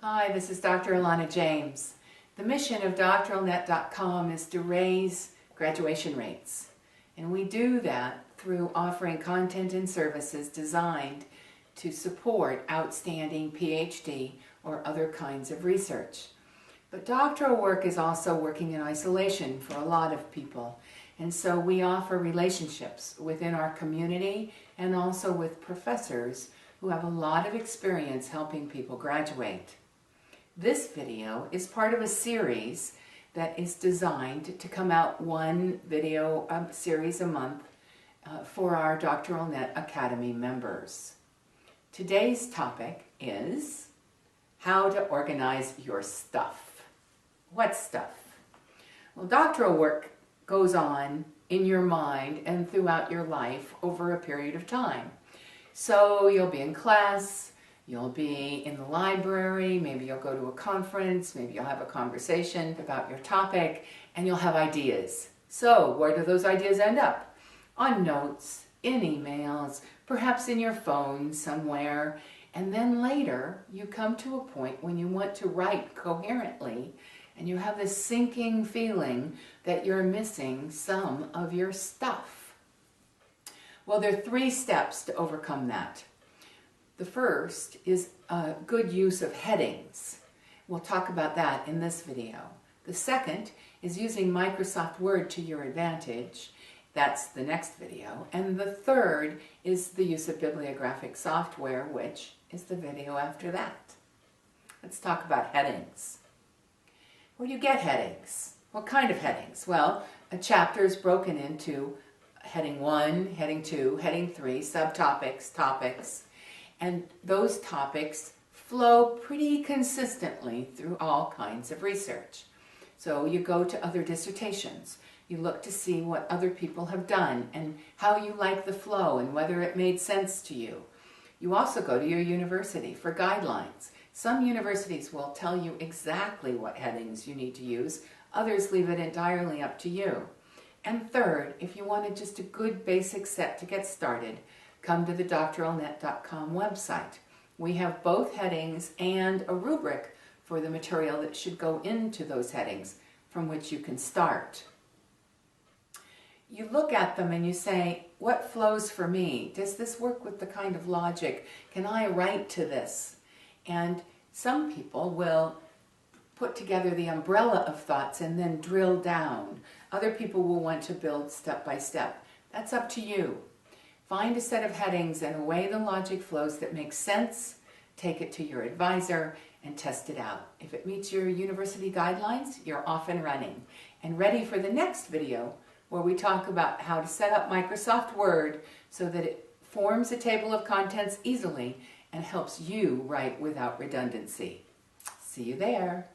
Hi, this is Dr. Alana James. The mission of dralnet.com is to raise graduation rates, and we do that through offering content and services designed to support outstanding PhD or other kinds of research. But doctoral work is also working in isolation for a lot of people, and so we offer relationships within our community and also with professors who have a lot of experience helping people graduate. This video is part of a series that is designed to come out one video series a month for our DoctoralNet Academy members. Today's topic is how to organize your stuff. What stuff? Well, doctoral work goes on in your mind and throughout your life over a period of time. So you'll be in class, you'll be in the library, maybe you'll go to a conference, maybe you'll have a conversation about your topic, and you'll have ideas. So where do those ideas end up? On notes, in emails, perhaps in your phone somewhere, and then later you come to a point when you want to write coherently, and you have this sinking feeling that you're missing some of your stuff. Well, there are 3 steps to overcome that. The first is a good use of headings. We'll talk about that in this video. The second is using Microsoft Word to your advantage. That's the next video. And the third is the use of bibliographic software, which is the video after that. Let's talk about headings. Where do you get headings? What kind of headings? Well, a chapter is broken into heading 1, heading 2, heading 3, subtopics, topics, and those topics flow pretty consistently through all kinds of research. So you go to other dissertations, you look to see what other people have done and how you like the flow and whether it made sense to you. You also go to your university for guidelines. Some universities will tell you exactly what headings you need to use, others leave it entirely up to you. And third, if you wanted just a good basic set to get started, come to the dralnet.com website. We have both headings and a rubric for the material that should go into those headings from which you can start. You look at them and you say, what flows for me? Does this work with the kind of logic? Can I write to this? And some people will put together the umbrella of thoughts and then drill down. Other people will want to build step by step. That's up to you. Find a set of headings and a way the logic flows that makes sense, take it to your advisor, and test it out. If it meets your university guidelines, you're off and running, and ready for the next video where we talk about how to set up Microsoft Word so that it forms a table of contents easily and helps you write without redundancy. See you there.